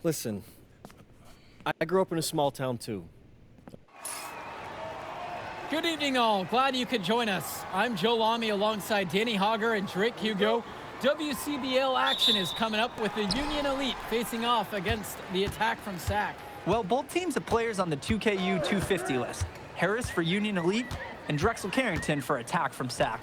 Listen, I grew up in a small town too. Good evening, all. Glad you could join us. I'm Joe Lamy alongside Danny Hogger and Drake Hugo. WCBL action is coming up with the Union Elite facing off against the Attack from SAC. Well, both teams have players on the 2KU 250 list. Harris for Union Elite and Drexel Carrington for Attack from SAC.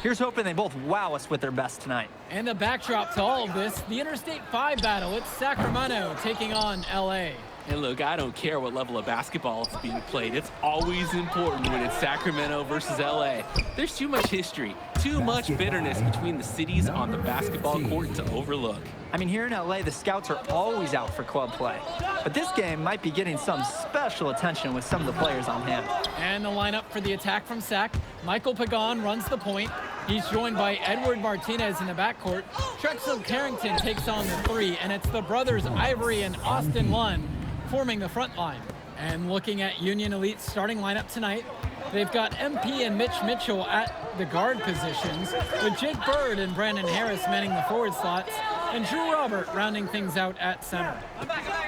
Here's hoping they both wow us with their best tonight. And the backdrop to all of this, the Interstate 5 battle. It's Sacramento taking on LA. And look, I don't care what level of basketball is being played. It's always important when it's Sacramento versus LA. There's too much history, too much bitterness between the cities on the basketball court to overlook. I mean, here in LA, the scouts are always out for club play. But this game might be getting some special attention with some of the players on hand. And the lineup for the Attack from SAC. Michael Pagan runs the point. He's joined by Edward Martinez in the backcourt. Drexel Carrington takes on the three, and it's the brothers Ivory and Austin Lund forming the front line. And looking at Union Elite's starting lineup tonight, they've got MP and Mitch Mitchell at the guard positions, with Jake Bird and Brandon Harris manning the forward slots, and Drew Robert rounding things out at center.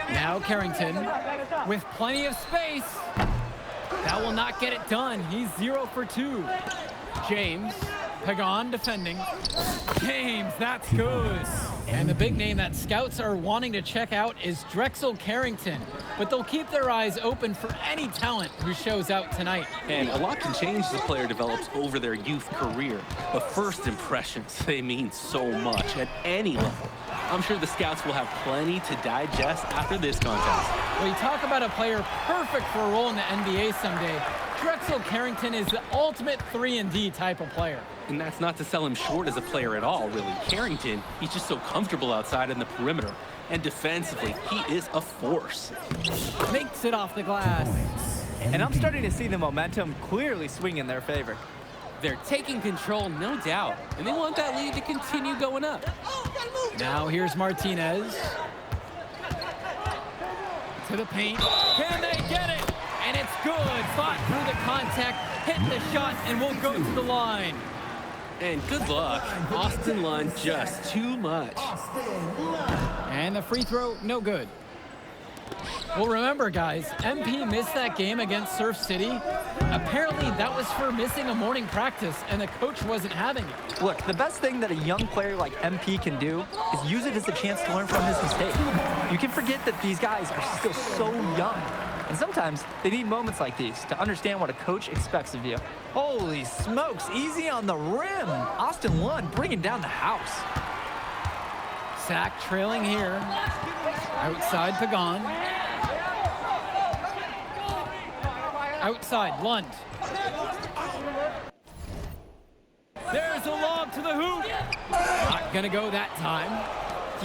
Now Carrington with plenty of space. That will not get it done. He's 0 for 2. James, Pagan defending. James, that's good. And the big name that scouts are wanting to check out is Drexel Carrington. But they'll keep their eyes open for any talent who shows out tonight. And a lot can change as a player develops over their youth career. But first impressions, they mean so much at any level. I'm sure the scouts will have plenty to digest after this contest. Well, you talk about a player perfect for a role in the NBA someday. Drexel Carrington is the ultimate 3-and-D type of player. And that's not to sell him short as a player at all, really. Carrington, he's just so comfortable outside in the perimeter. And defensively, he is a force. Makes it off the glass. And I'm starting to see the momentum clearly swing in their favor. They're taking control, no doubt. And they want that lead to continue going up. Now here's Martinez. To the paint. Can they get it? And it's good. Fought through the contact, hit the shot, and will go to the line. And good luck. Austin Lund just too much. And the free throw, no good. Well, remember, guys, MP missed that game against Surf City. Apparently, that was for missing a morning practice, and the coach wasn't having it. Look, the best thing that a young player like MP can do is use it as a chance to learn from his mistake. You can forget that these guys are still so young. And sometimes they need moments like these to understand what a coach expects of you. Holy smokes, easy on the rim. Austin Lund bringing down the house. SAC trailing here. Outside Pagan. Outside Lund. There's a lob to the hoop. Not gonna go that time.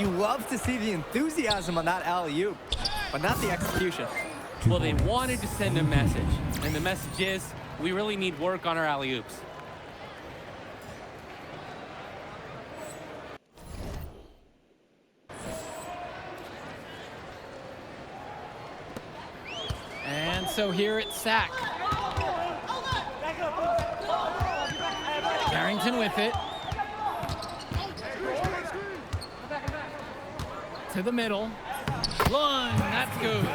You love to see the enthusiasm on that alley-oop, but not the execution. Well, they wanted to send a message, and the message is, we really need work on our alley-oops. And so here it's SAC. Carrington with it. To the middle. Lund, that's good.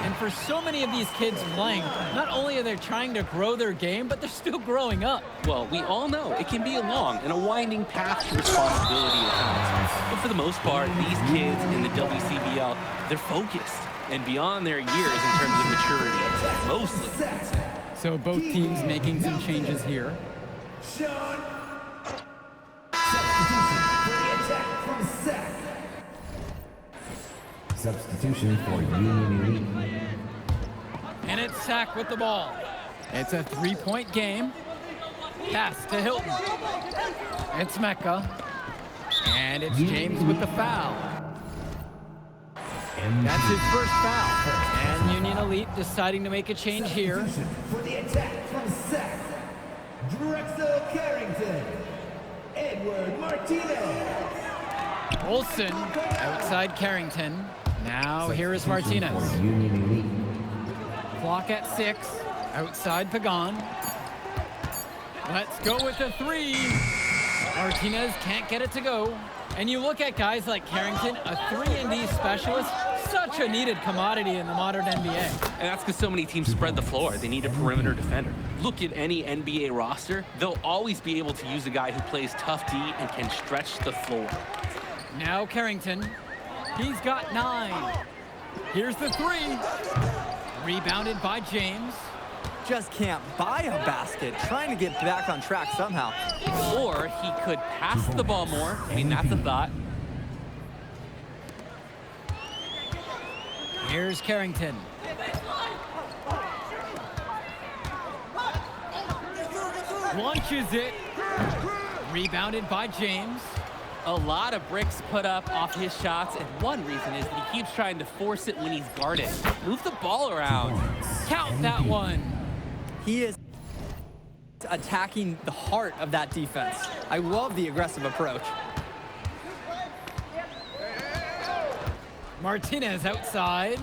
And for so many of these kids playing, not only are they trying to grow their game, but they're still growing up. Well, we all know it can be a long and a winding path to responsibility at times. But for the most part, these kids in the WCBL, they're focused and beyond their years in terms of maturity, mostly. So both teams making some changes here. Substitution for Union Elite. And it's SAC with the ball. It's a 3-point game. Pass to Hilton. It's Mecca. And it's James with the foul. That's his first foul. And Union Elite deciding to make a change here. For the Attack from SAC, Drexel Carrington, Edward Martinez. Olsen outside Carrington. Now here is Martinez. Clock at 6. Outside Pagan. Let's go with the 3. Martinez can't get it to go. And you look at guys like Carrington, a 3-and-D specialist, such a needed commodity in the modern NBA. And that's because so many teams spread the floor. They need a perimeter defender. Look at any NBA roster. They'll always be able to use a guy who plays tough D and can stretch the floor. Now Carrington. He's got 9. Here's the 3. Rebounded by James. Just can't buy a basket, trying to get back on track somehow. Or he could pass the ball more. I mean, that's a thought. Here's Carrington. Launches it. Rebounded by James. A lot of bricks put up off his shots, and one reason is that he keeps trying to force it when he's guarded. Move the ball around. Count that one. He is attacking the heart of that defense. I love the aggressive approach. Martinez outside.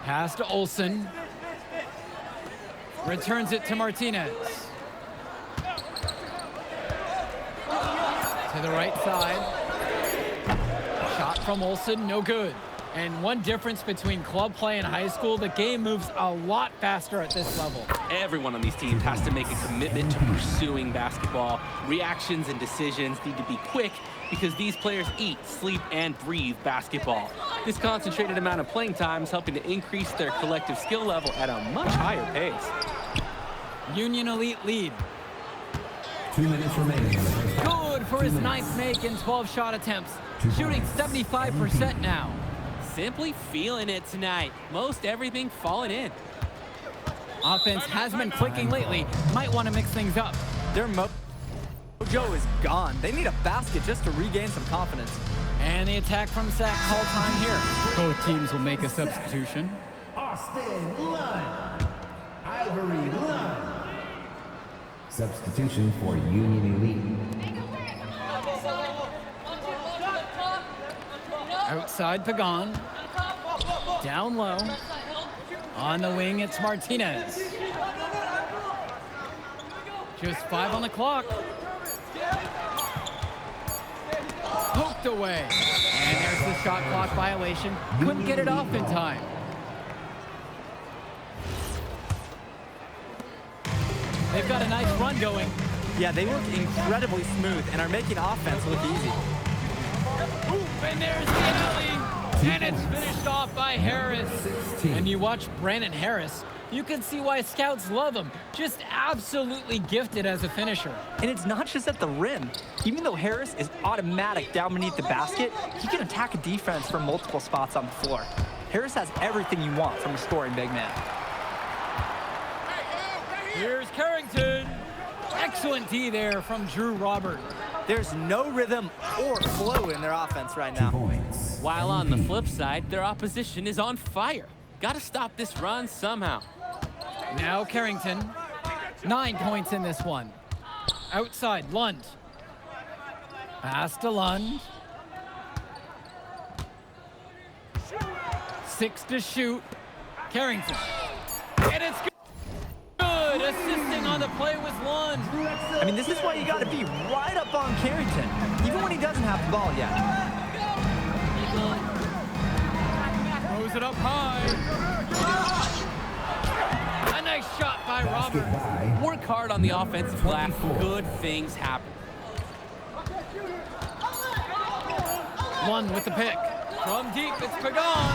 Pass to Olsen. Returns it to Martinez. To the right side. Shot from Olsen, no good. And one difference between club play and high school, the game moves a lot faster at this level. Everyone on these teams has to make a commitment to pursuing basketball. Reactions and decisions need to be quick because these players eat, sleep, and breathe basketball. This concentrated amount of playing time is helping to increase their collective skill level at a much higher pace. Union Elite lead. 2 minutes remaining in the first half. Good for his 9th make in 12 shot attempts. Shooting 75% now. Simply feeling it tonight. Most everything falling in. Offense has been clicking lately. Might want to mix things up. Their mojo is gone. They need a basket just to regain some confidence. And the attack from Sac call time here. Both teams will make a substitution. Austin Lund. Ivory Lund. Substitution for Union Elite. Outside Pagan. Down low. On the wing, it's Martinez. Just 5 on the clock. Poked away. And there's the shot clock violation. Couldn't get it off in time. They've got a nice run going. Yeah, they look incredibly smooth and are making offense look easy. And there's the alley. And it's finished off by Harris. And you watch Brandon Harris, you can see why scouts love him. Just absolutely gifted as a finisher. And it's not just at the rim. Even though Harris is automatic down beneath the basket, he can attack a defense from multiple spots on the floor. Harris has everything you want from a scoring big man. Here's Carrington. Excellent D there from Drew Robert. There's no rhythm or flow in their offense right now. Points. While on the flip side, their opposition is on fire. Got to stop this run somehow. Now Carrington. 9 points in this one. Outside, Lund. Pass to Lund. 6 to shoot. Carrington. And it's good. Assisting on the play with Lund. I mean, this is why you got to be right up on Carrington, even when he doesn't have the ball yet. Throws it up high. A nice shot by Robert. Work hard on the offensive glass. Good things happen. Lund with the pick. From deep, it's Pagan.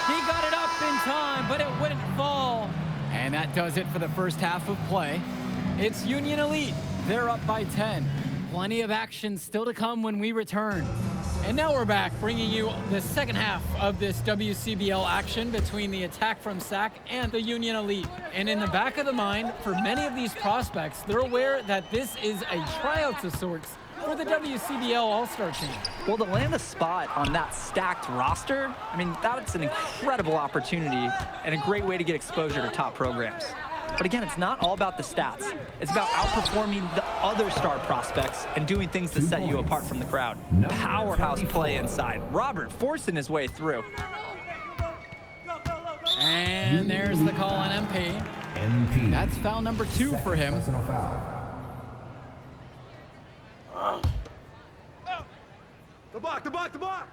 He got it up in time, but it wouldn't fall. And that does it for the first half of play. It's Union Elite. They're up by 10. Plenty of action still to come when we return. And now we're back, bringing you the second half of this WCBL action between the attack from Sac and the Union Elite. And in the back of the mind, for many of these prospects, they're aware that this is a tryout of sorts for the WCBL All-Star team. Well, to land a spot on that stacked roster, I mean, that's an incredible opportunity and a great way to get exposure to top programs. But again, it's not all about the stats. It's about outperforming the other star prospects and doing things that set you apart from the crowd. Powerhouse play inside. Robert forcing his way through. And there's the call on MP. MP. That's foul number 2 for him. Personal foul. The block!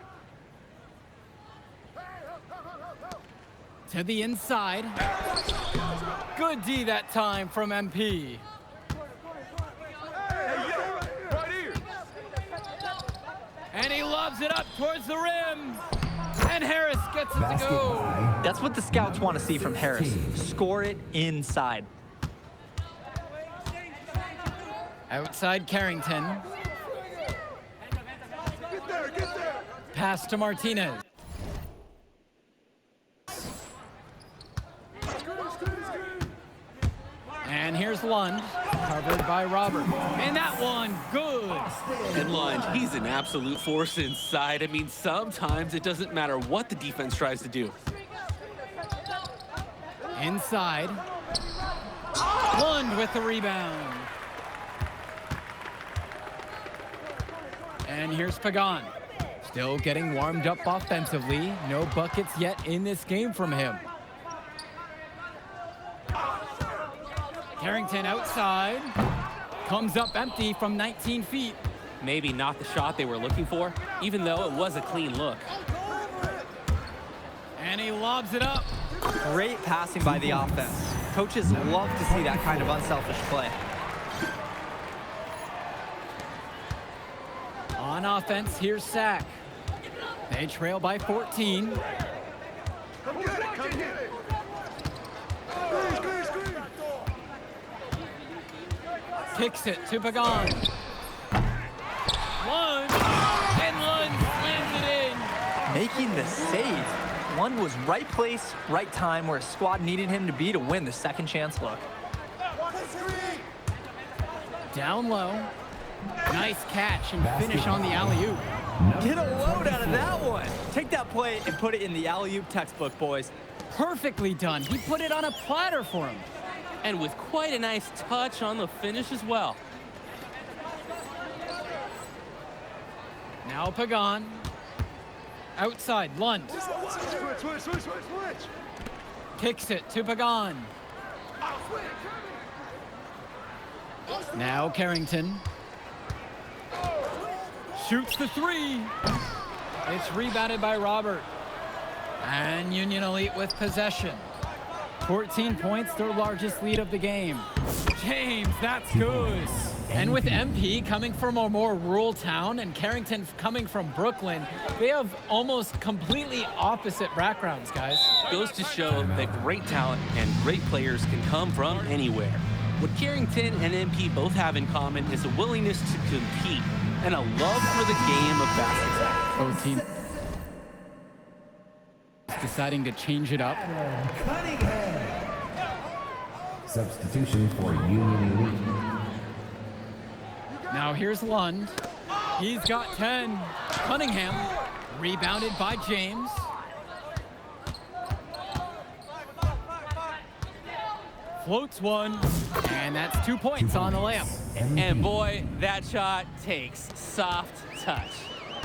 To the inside. Good D that time from MP. And he lobs it up towards the rim. And Harris gets it to Basket go. by That's what the scouts want to see from Harris. Score it inside. Outside Carrington. Pass to Martinez. And here's Lund, covered by Robert. And that one, good. And Lund, he's an absolute force inside. I mean, sometimes it doesn't matter what the defense tries to do. Inside. Lund with the rebound. And here's Pagan. Still getting warmed up offensively. No buckets yet in this game from him. Carrington outside. Comes up empty from 19 feet. Maybe not the shot they were looking for, even though it was a clean look. And he lobs it up. Great passing by the offense. Coaches love to see that kind of unselfish play. On offense, here's Sack. They trail by 14. Come get it, come get it. Screen. Kicks it to Pagan. Lund. And Lund slams it in. Making the save. Lund was right place, right time where his squad needed him to be to win the second chance look. Down low. Nice catch and finish on the alley-oop. Get a load out of that one. Take that play and put it in the alley-oop textbook, boys. Perfectly done. He put it on a platter for him. And with quite a nice touch on the finish as well. Now Pagan. Outside, Lund. Switch. Kicks it to Pagan. Now Carrington. Shoots the three. It's rebounded by Robert. And Union Elite with possession. 14 points, their largest lead of the game. James, that's good. And with MP coming from a more rural town and Carrington coming from Brooklyn, they have almost completely opposite backgrounds, guys. Goes to show that great talent and great players can come from anywhere. What Carrington and MP both have in common is a willingness to compete and a love for the game of basketball. Both teams deciding to change it up. Substitution for Union Elite. Now here's Lund. He's got 10. Cunningham, rebounded by James. Floats one, and that's 2 points on the layup. And boy, that shot takes soft touch.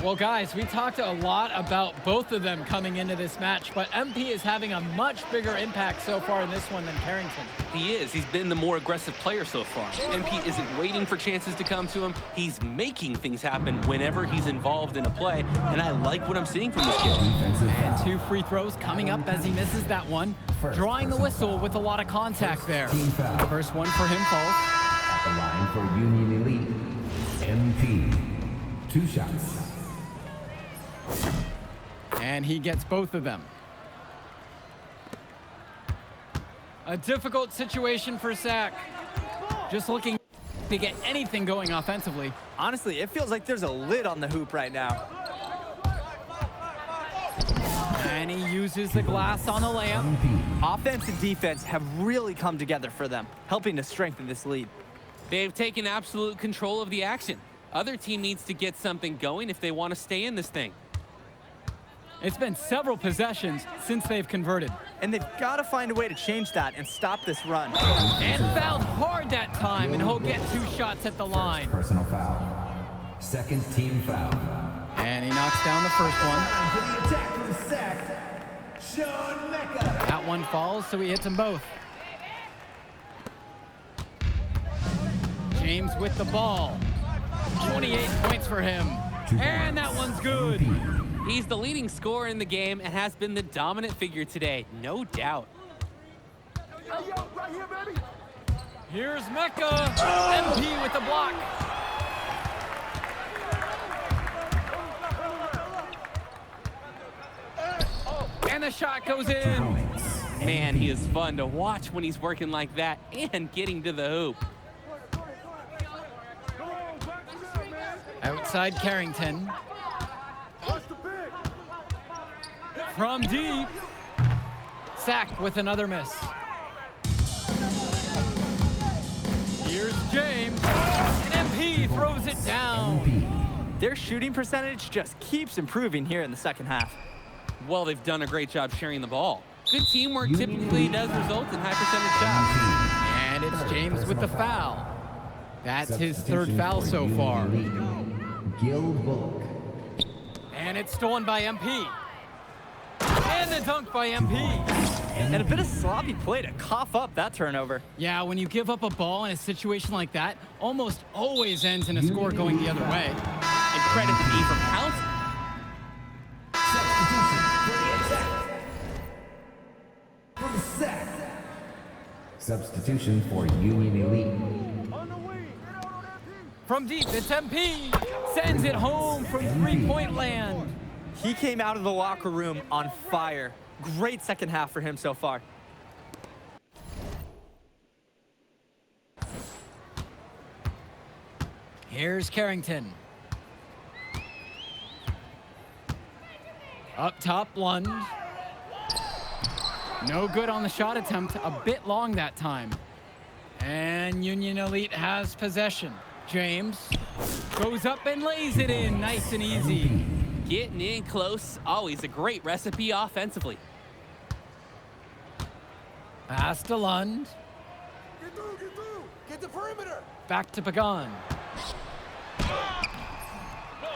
Well, guys, we talked a lot about both of them coming into this match, but MP is having a much bigger impact so far in this one than Carrington. He is. He's been the more aggressive player so far. MP isn't waiting for chances to come to him. He's making things happen whenever he's involved in a play, and I like what I'm seeing from this kid. And 2 free throws coming up as he misses that one. Drawing the whistle with a lot of contact there. First one for him falls. At the line for Union Elite, MP. 2 shots. And he gets both of them. A difficult situation for Sack. Just looking to get anything going offensively. Honestly, it feels like there's a lid on the hoop right now. And he uses the glass on the layup. Offense and defense have really come together for them, helping to strengthen this lead. They've taken absolute control of the action. Other team needs to get something going if they want to stay in this thing. It's been several possessions since they've converted. And they've got to find a way to change that and stop this run. And fouled hard that time, and he'll get 2 shots at the line. Personal foul. Second team foul. And he knocks down the first one. For the attack from the sack, Sean Mecca. That one falls, so he hits them both. James with the ball. 28 points for him. And that one's good. He's the leading scorer in the game and has been the dominant figure today, no doubt. Hey, yo, right here, baby. Here's Mecca. MP with the block. And the shot goes in. Man, he is fun to watch when he's working like that and getting to the hoop. Come on, back it up, man. Outside Carrington. Watch the pick. From deep. Sack with another miss. Here's James. And MP throws it down. Their shooting percentage just keeps improving here in the second half. Well, they've done a great job sharing the ball. Good teamwork typically does result in high percentage shots. And it's James with the foul. That's his third foul so far. Gil Bullock. And it's stolen by MP. And the dunk by MP. And a bit of sloppy play to cough up that turnover. Yeah, when you give up a ball in a situation like that, almost always ends in a score going the other way. And credit to me for pouncing. Substitution for Union Elite. On the wing. Get out on that team. From deep, it's MP. Sends it home from three-point land. He came out of the locker room on fire. Great second half for him so far. Here's Carrington. Up top, Lund. No good on the shot attempt, a bit long that time. And Union Elite has possession. James goes up and lays it in, nice and easy. Getting in close, always a great recipe offensively. Pass to Lund. Get through, get through. Get the perimeter. Back to Pagan.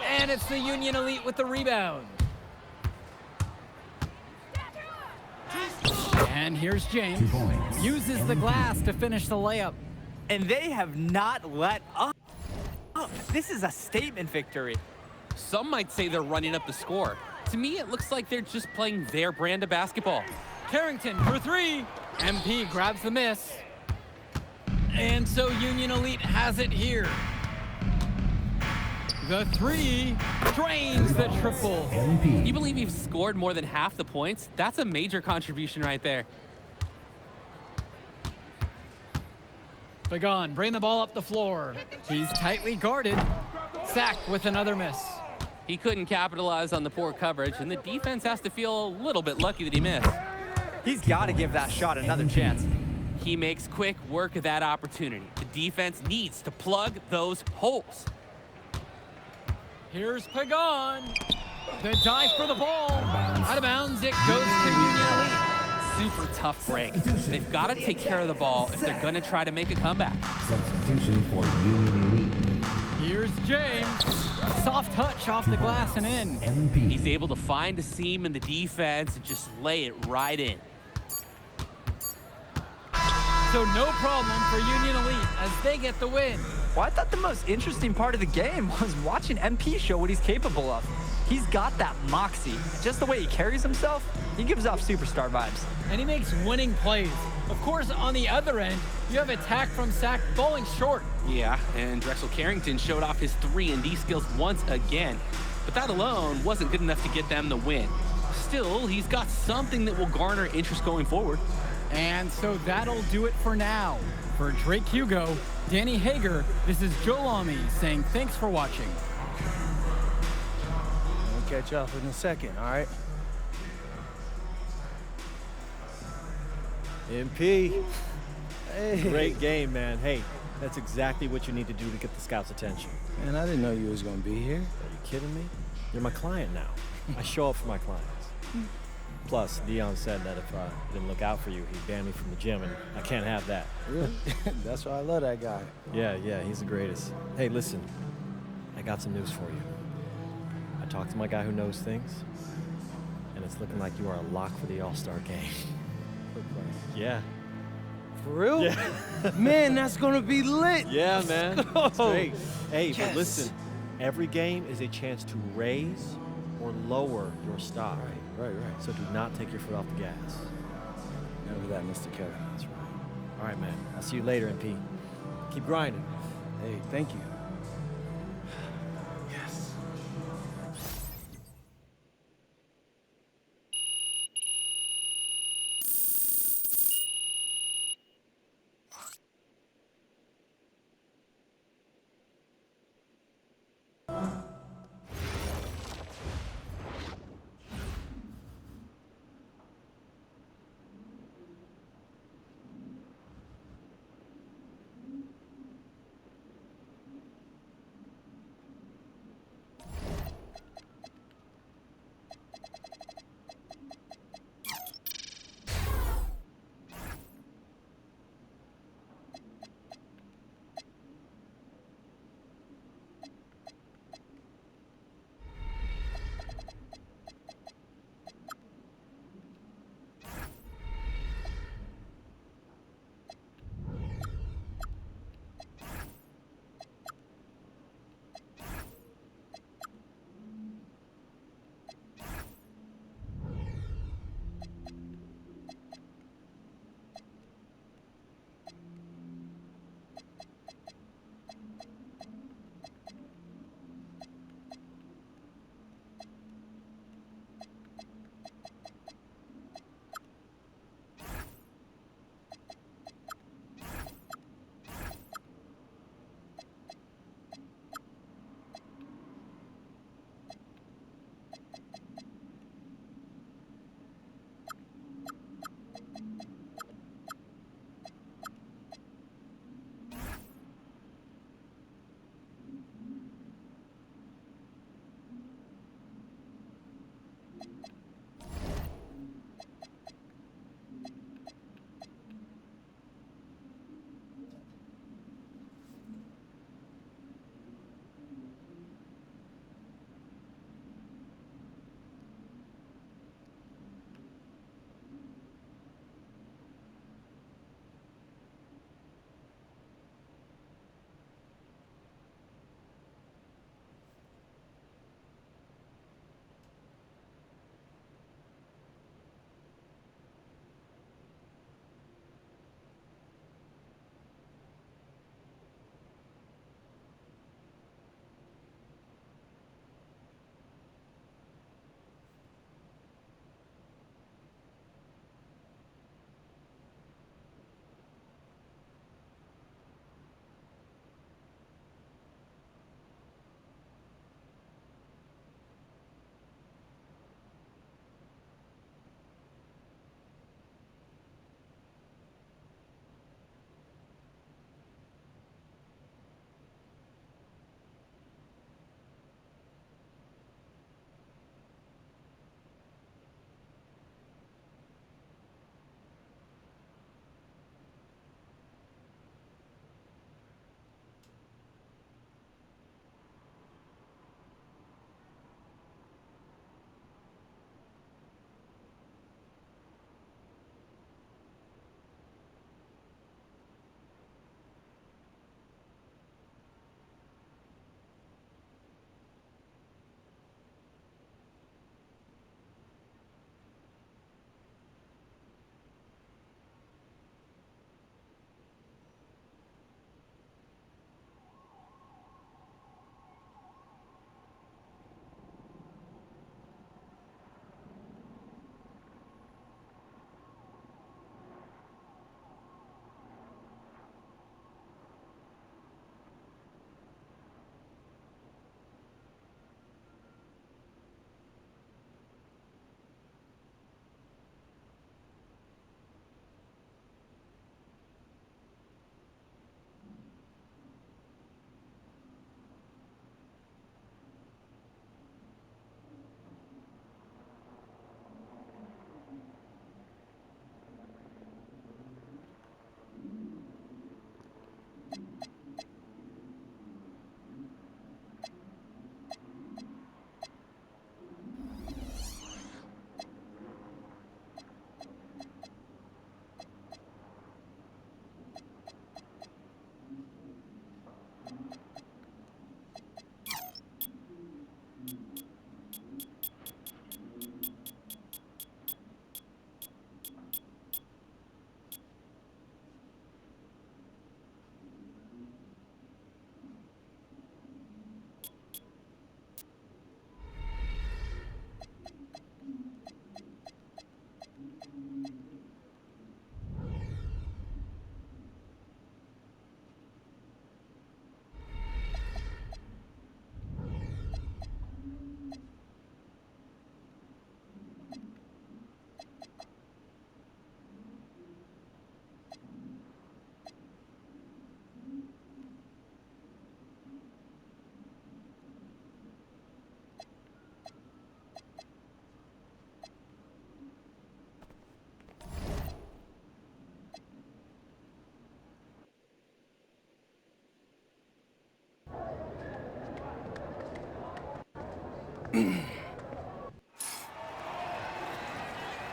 And it's the Union Elite with the rebound. And here's James. 2 points. Uses the glass to finish the layup. And they have not let up. This is a statement victory. Some might say they're running up the score. To me, it looks like they're just playing their brand of basketball. Carrington for three. MP grabs the miss. And so Union Elite has it here. The three drains the triple. MP. You believe he's scored more than half the points? That's a major contribution right there. Pagan, bring the ball up the floor. He's tightly guarded. Sack with another miss. He couldn't capitalize on the poor coverage, and the defense has to feel a little bit lucky that he missed. He's got to give that shot another chance. He makes quick work of that opportunity. The defense needs to plug those holes. Here's Pagan. The dive for the ball. Out of bounds, it goes to Union Elite. Super tough break. They've got to take care of the ball if they're going to try to make a comeback. Substitution for Union Elite. Here's James. Soft touch off the glass and in. MP. He's able to find a seam in the defense and just lay it right in. So no problem for Union Elite as they get the win. Well, I thought the most interesting part of the game was watching MP show what he's capable of. He's got that moxie. Just the way he carries himself, he gives off superstar vibes. And he makes winning plays. Of course, on the other end, you have attack from Sack falling short. Yeah, and Drexel Carrington showed off his 3-and-D skills once again. But that alone wasn't good enough to get them the win. Still, he's got something that will garner interest going forward. And so that'll do it for now. For Drake Hugo, Danny Hager, this is Joe Lamy saying thanks for watching. I'll catch up in a second, all right? MP. Hey. Great game, man. Hey, that's exactly what you need to do to get the scouts' attention. Man, I didn't know you was gonna be here. Are you kidding me? You're my client now. I show up for my clients. Plus, Dion said that if I didn't look out for you, he'd ban me from the gym, and I can't have that. Really? That's why I love that guy. Yeah, he's the greatest. Hey, listen, I got some news for you. I talked to my guy who knows things, and it's looking like you are a lock for the All-Star game. Yeah. For real? Yeah. Man, that's gonna be lit. Yeah, man. It's great. Hey, Yes. but listen, every game is a chance to raise or lower your stock. Right. So do not take your foot off the gas. Never that, Mr. Kevin. That's right. All right, man. I'll see you later, MP. Keep grinding. Hey, thank you. Yes.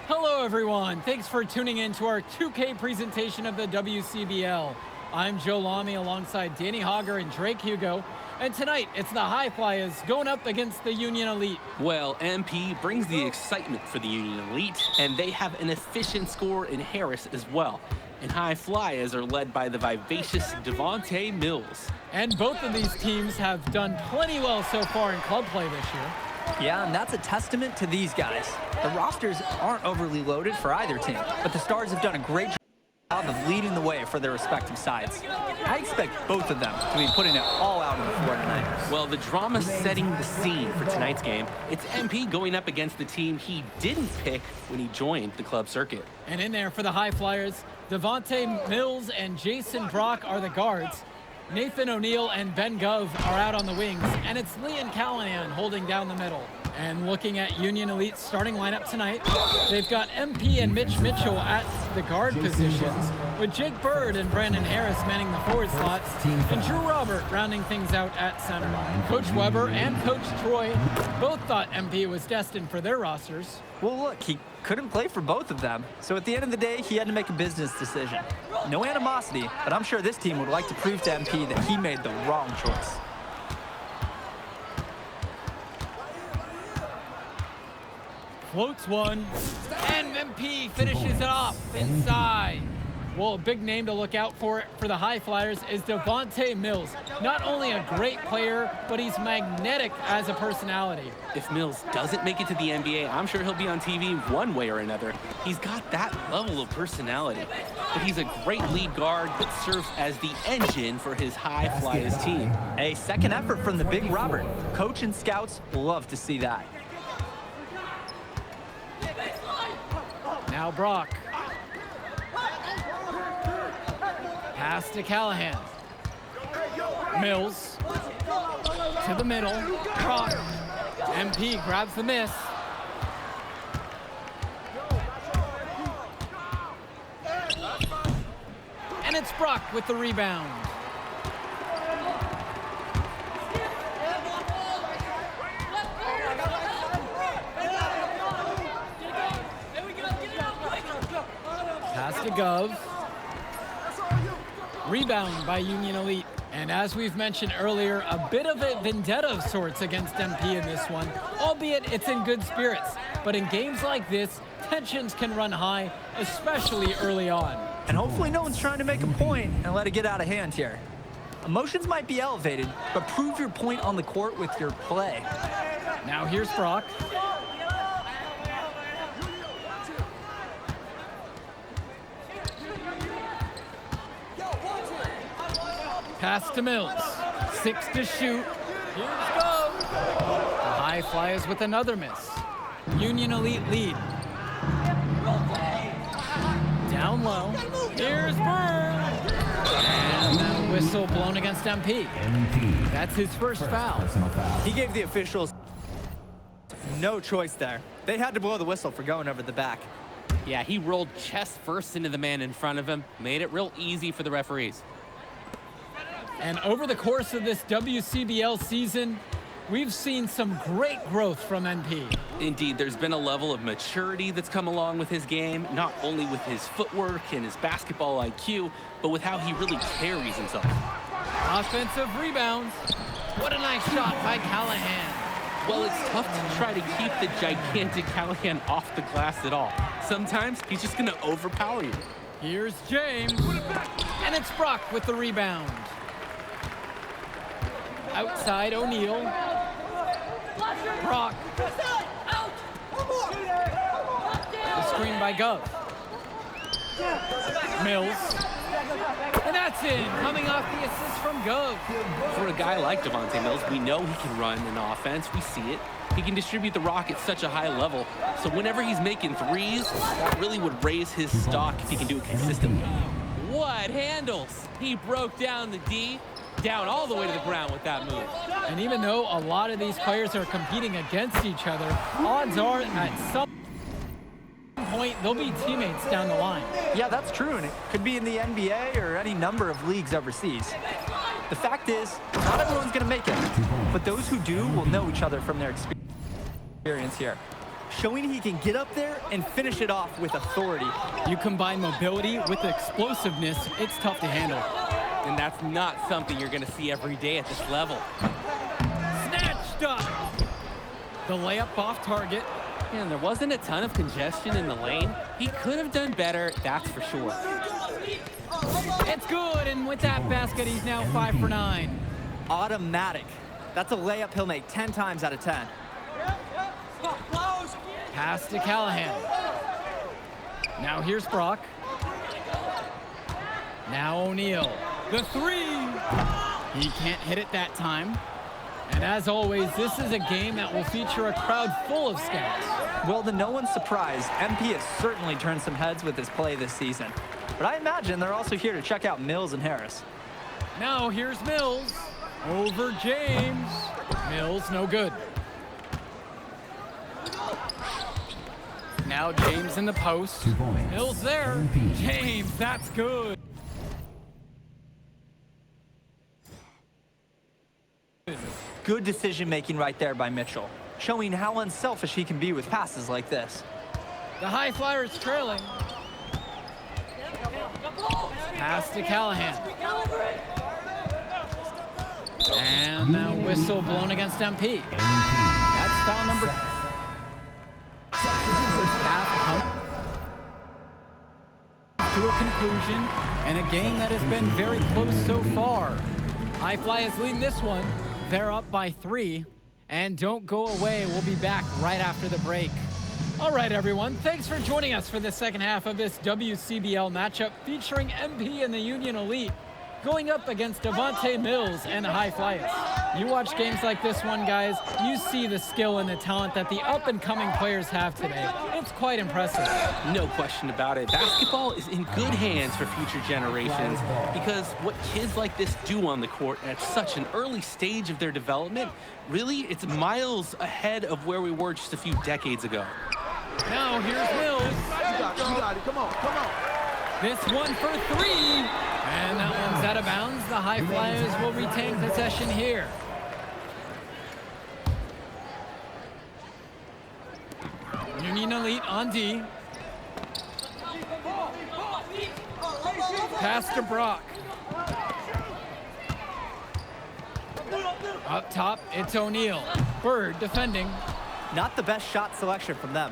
Hello, everyone. Thanks for tuning in to our 2K presentation of the WCBL. I'm Joe Lamy alongside Danny Hogger and Drake Hugo. And tonight, it's the High Flyers going up against the Union Elite. Well, MP brings the excitement for the Union Elite, and they have an efficient scorer in Harris as well. And High Flyers are led by the vivacious Devontae Mills. And both of these teams have done plenty well so far in club play this year. Yeah, and that's a testament to these guys. The rosters aren't overly loaded for either team, but the Stars have done a great job of leading the way for their respective sides. I expect both of them to be putting it all out on the floor tonight. Well, the drama setting the scene for tonight's game. It's MP going up against the team he didn't pick when he joined the club circuit. And in there for the High Flyers, Devontae Mills and Jason Brock are the guards. Nathan O'Neill and Ben Gove are out on the wings, and it's Leon Callahan holding down the middle. And looking at Union Elite's starting lineup tonight, they've got MP and Mitch Mitchell at the guard positions, with Jake Bird and Brandon Harris manning the forward slots, and Drew Robert rounding things out at center. Coach Weber and Coach Troy both thought MP was destined for their rosters. Well, look, he couldn't play for both of them, so at the end of the day, he had to make a business decision. No animosity, but I'm sure this team would like to prove to MP that he made the wrong choice. Floats one, and MP finishes it off inside. Well, a big name to look out for the High Flyers is Devontae Mills. Not only a great player, but he's magnetic as a personality. If Mills doesn't make it to the NBA, I'm sure he'll be on TV one way or another. He's got that level of personality. But he's a great lead guard that serves as the engine for his High Flyers team. A second effort from the big Robert. Coach and scouts love to see that. Now Brock. Pass to Callahan. Mills to the middle. Brock. MP grabs the miss. And it's Brock with the rebound. Pass to Gove. Rebound by Union Elite. And as we've mentioned earlier, a bit of a vendetta of sorts against MP in this one, albeit it's in good spirits. But in games like this, tensions can run high, especially early on. And hopefully no one's trying to make a point and let it get out of hand here. Emotions might be elevated, but prove your point on the court with your play. Now here's Brock. Pass to Mills. 6 to shoot. Here's go. The High Flyers with another miss. Union Elite lead. Down low. Here's Bird. And a whistle blown against MP. That's his first foul. He gave the officials no choice there. They had to blow the whistle for going over the back. Yeah, he rolled chest first into the man in front of him, made it real easy for the referees. And over the course of this WCBL season, we've seen some great growth from MP. Indeed, there's been a level of maturity that's come along with his game, not only with his footwork and his basketball IQ, but with how he really carries himself. Offensive rebounds. What a nice shot by Callahan. Well, it's tough to try to keep the gigantic Callahan off the glass at all. Sometimes he's just going to overpower you. Here's James. And it's Brock with the rebound. Outside O'Neill. Brock. The screen by Gove. Mills. And that's in, coming off the assist from Gove. For a guy like Devontae Mills, we know he can run an offense. We see it. He can distribute the rock at such a high level. So whenever he's making threes, that really would raise his stock if he can do it consistently. What handles? He broke down the D, down all the way to the ground with that move. And even though a lot of these players are competing against each other, odds are at some point they'll be teammates down the line. Yeah, that's true, and it could be in the NBA or any number of leagues overseas. The fact is, not everyone's going to make it, but those who do will know each other from their experience. experience here, showing he can get up there and finish it off with authority. You combine mobility with explosiveness, it's tough to handle. And that's not something you're going to see every day at this level. Snatched up. The layup off target. And there wasn't a ton of congestion in the lane. He could have done better, that's for sure. It's good, and with that basket, he's now 5 for 9. Automatic. That's a layup he'll make 10 times out of 10. Pass to Callahan. Now here's Brock. Now O'Neal. The three. He can't hit it that time. And as always, this is a game that will feature a crowd full of scouts. Well, to no one's surprise, MP has certainly turned some heads with his play this season. But I imagine they're also here to check out Mills and Harris. Now here's Mills. Over James. Mills, no good. Now James in the post. 2 points. Mills there. MP. James, that's good. Good decision-making right there by Mitchell, showing how unselfish he can be with passes like this. The High Flyers trailing. Pass to Callahan. And now whistle blown against MP. That's foul number. First half to a conclusion, and a game that has been very close so far. High Flyers leading this one. They're up by 3. And don't go away. We'll be back right after the break. All right, everyone. Thanks for joining us for the second half of this WCBL matchup featuring MP and the Union Elite going up against Devontae Mills and the High Flyers. You watch games like this one, guys, you see the skill and the talent that the up-and-coming players have today. It's quite impressive. No question about it. Basketball is in good hands for future generations because what kids like this do on the court at such an early stage of their development, really, it's miles ahead of where we were just a few decades ago. Now here's Mills. You got it. Come on. This one for 3. And that one's out of bounds. The High Flyers will retain possession here. Union Elite on D. Pass to Brock. Up top, it's O'Neal. Bird defending. Not the best shot selection from them.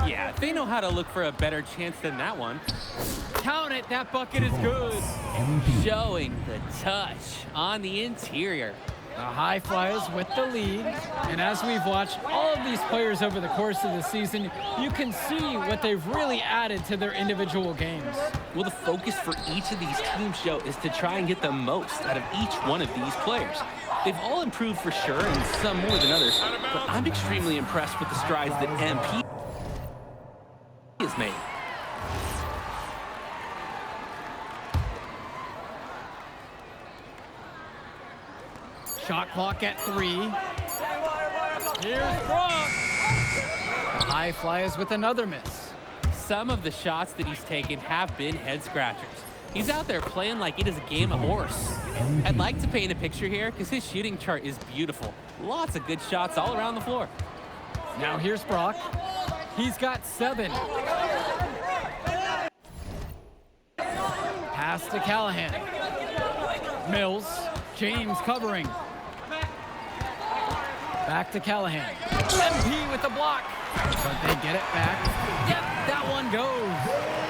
Yeah, they know how to look for a better chance than that one. Count it, that bucket is good. Showing the touch on the interior. The High Flyers with the lead. And as we've watched all of these players over the course of the season, you can see what they've really added to their individual games. Well, the focus for each of these teams, Joe, is to try and get the most out of each one of these players. They've all improved for sure, and some more than others, but I'm extremely impressed with the strides that MP has made. Shot clock at 3. Here's Brock. The High Flyers with another miss. Some of the shots that he's taken have been head scratchers. He's out there playing like it is a game of horse. I'd like to paint a picture here because his shooting chart is beautiful. Lots of good shots all around the floor. Now here's Brock. He's got 7. Pass to Callahan. Mills. James covering. Back to Callahan. MP with the block. But they get it back. Yep, that one goes.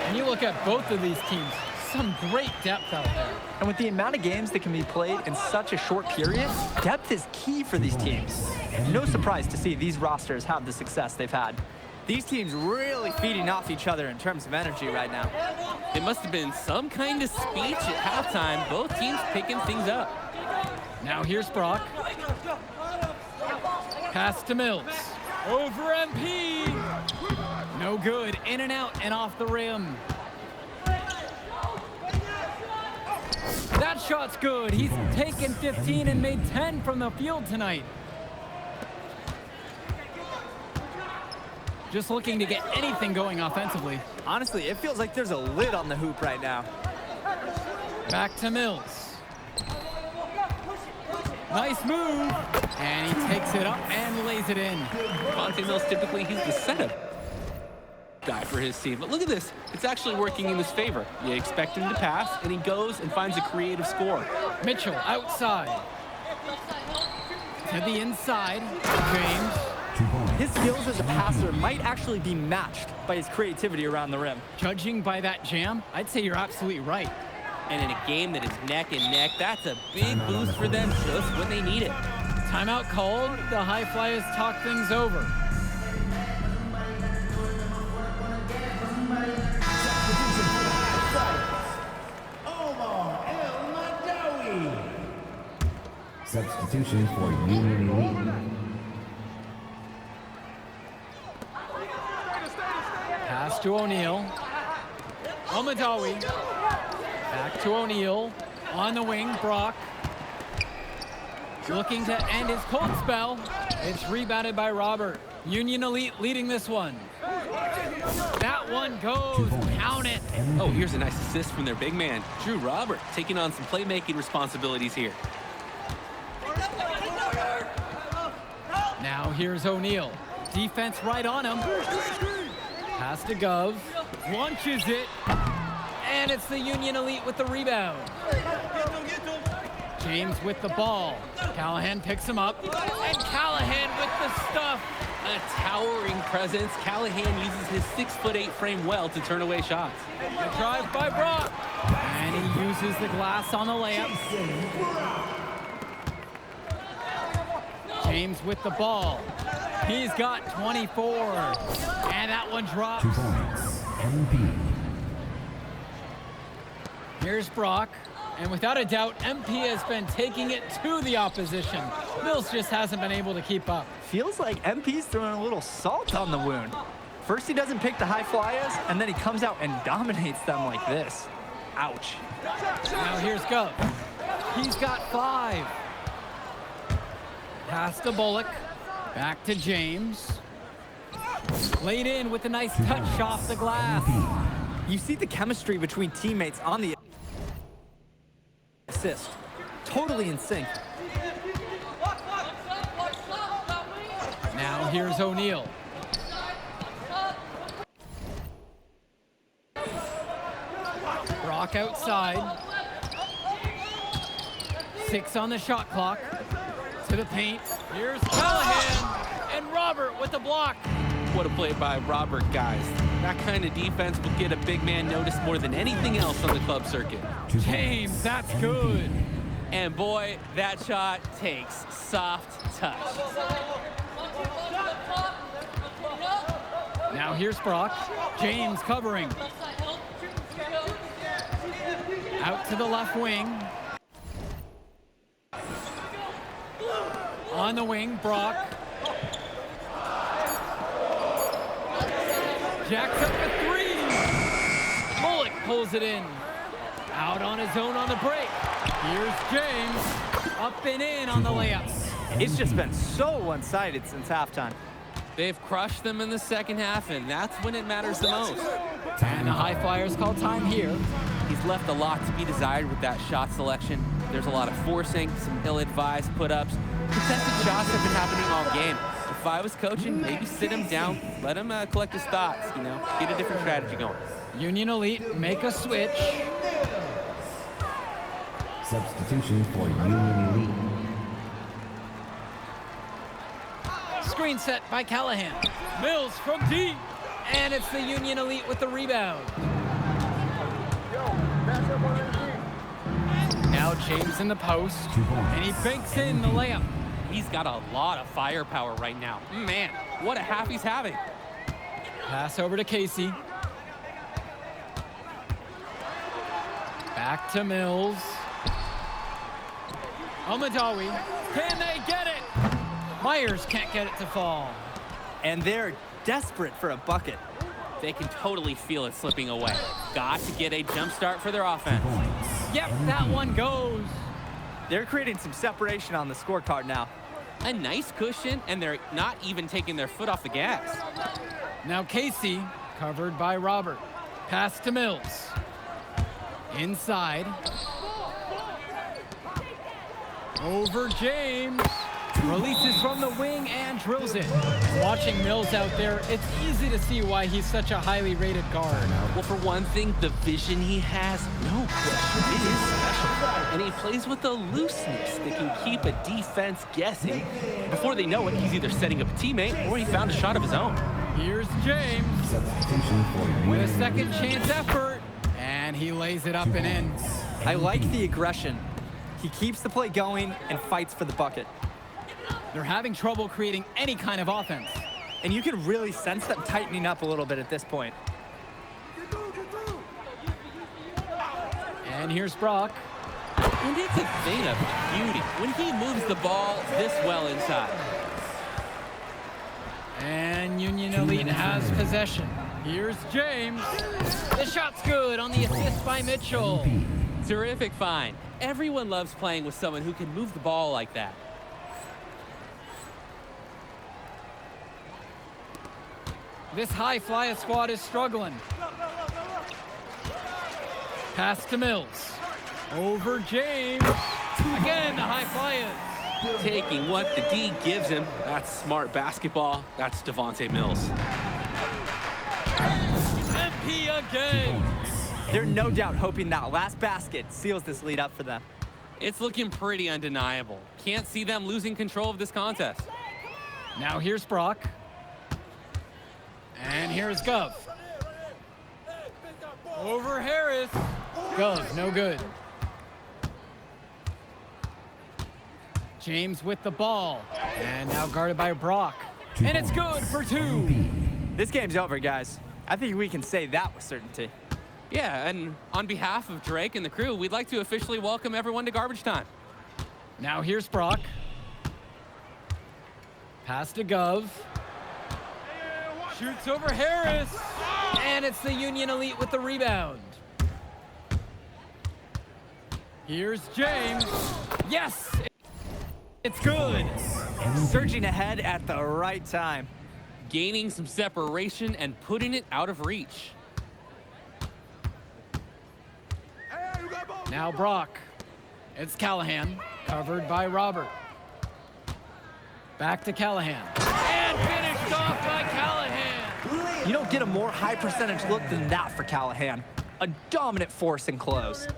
And you look at both of these teams. Some great depth out there. And with the amount of games that can be played in such a short period, depth is key for these teams. No surprise to see these rosters have the success they've had. These teams really feeding off each other in terms of energy right now. It must have been some kind of speech at halftime. Both teams picking things up. Now here's Brock. Pass to Mills. Over MP. No good. In and out and off the rim. That shot's good. He's taken 15 and made 10 from the field tonight. Just looking to get anything going offensively. Honestly, it feels like there's a lid on the hoop right now. Back to Mills. Nice move. And he takes it up and lays it in. Monte Mills, typically, he's the setup guy for his team. But look at this. It's actually working in his favor. You expect him to pass, and he goes and finds a creative score. Mitchell outside. To the inside. James. His skills as a passer might actually be matched by his creativity around the rim. Judging by that jam, I'd say you're absolutely right. And in a game that is neck and neck, that's a big boost for them just when they need it. Timeout called. The High Flyers talk things over. Substitution for Union Elite. Pass to O'Neal. Omadawi. Back to O'Neal. On the wing, Brock. Looking to end his cold spell. It's rebounded by Robert. Union Elite leading this one. That one goes. Count it. Oh, here's a nice assist from their big man, Drew Robert, taking on some playmaking responsibilities here. Now here's O'Neal. Defense right on him. Pass to Gov. Launches it. And it's the Union Elite with the rebound. James with the ball. Callahan picks him up. And Callahan with the stuff. A towering presence. Callahan uses his 6'8" frame well to turn away shots. The drive by Brock. And he uses the glass on the layup. James with the ball. He's got 24. And that one drops. 2 points. MP. Here's Brock. And without a doubt, MP has been taking it to the opposition. Mills just hasn't been able to keep up. Feels like MP's throwing a little salt on the wound. First he doesn't pick the High Flyers, and then he comes out and dominates them like this. Ouch. Now here's Gov. He's got 5. Pass to Bullock. Back to James. Laid in with a nice touch off the glass. You see the chemistry between teammates on the assist. Totally in sync. Now here's O'Neal. Brock outside. 6 on the shot clock. To the paint. Here's Callahan. And Robert with the block. What a play by Robert, guys. That kind of defense will get a big man noticed more than anything else on the club circuit. James, that's good. And boy, that shot takes soft touch. Now here's Brock. James covering. Out to the left wing. On the wing, Brock. Jacks up a 3. Bullock pulls it in. Out on his own on the break. Here's James. Up and in on the layups. It's just been so one-sided since halftime. They've crushed them in the second half, and that's when it matters the most. And the High Flyers call time here. He's left a lot to be desired with that shot selection. There's a lot of forcing, some ill-advised put-ups. Contested shots have been happening all game. If I was coaching, maybe sit him down, let him collect his thoughts, get a different strategy going. Union Elite make a switch. Substitution for Union Elite. Screen set by Callahan. Mills from deep. And it's the Union Elite with the rebound. Now James in the post. And he banks in the layup. He's got a lot of firepower right now. Man, what a half he's having. Pass over to Casey. Back to Mills. Omadawi. Can they get it? Myers can't get it to fall. And they're desperate for a bucket. They can totally feel it slipping away. Got to get a jump start for their offense. Yep, that one goes. They're creating some separation on the scorecard now. A nice cushion, and they're not even taking their foot off the gas. Now Casey, covered by Robert. Pass to Mills. Inside. Over James. Releases from the wing and drills it. Watching Mills out there, it's easy to see why he's such a highly rated guard. Well, for one thing, the vision he has, no question, it is special. And he plays with a looseness that can keep a defense guessing. Before they know it, he's either setting up a teammate or he found a shot of his own. Here's James Substitution for with a Union second Elite. chance effort, and he lays it up and in. I like the aggression. He keeps the play going and fights for the bucket. They're having trouble creating any kind of offense. And you can really sense them tightening up a little bit at this point. And here's Brock. And it's a thing of beauty when he moves the ball this well inside. And Union Elite has possession. Here's James. The shot's good on the assist by Mitchell. Terrific find. Everyone loves playing with someone who can move the ball like that. This high flyer squad is struggling. Pass to Mills. Over James. Again, the high flyers. Taking what the D gives him. That's smart basketball. That's Devontae Mills. MP again. They're no doubt hoping that last basket seals this lead up for them. It's looking pretty undeniable. Can't see them losing control of this contest. Now here's Brock. And here's Gov. Over Harris. Gov, no good. James with the ball. And now guarded by Brock. And it's good for two. This game's over, guys. I think we can say that with certainty. Yeah, and on behalf of Drake and the crew, we'd like to officially welcome everyone to garbage time. Now here's Brock. Pass to Gov. Shoots over Harris. And it's the Union Elite with the rebound. Here's James. Yes! It's good. Surging ahead at the right time. Gaining some separation and putting it out of reach. Now Brock. It's Callahan, covered by Robert. Back to Callahan. And finished off by Callahan. You don't get a more high percentage look than that for Callahan. A dominant force in close.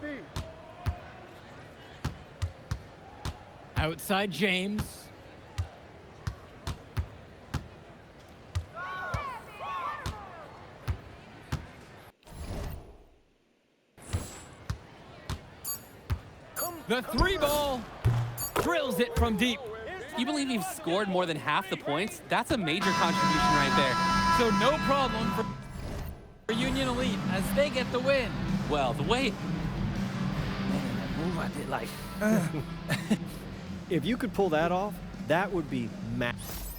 Outside James. The three ball drills it from deep. You believe he's scored more than half the points? That's a major contribution right there. So no problem for Union Elite as they get the win. Well, the way... Move I did like. If you could pull that off, that would be massive.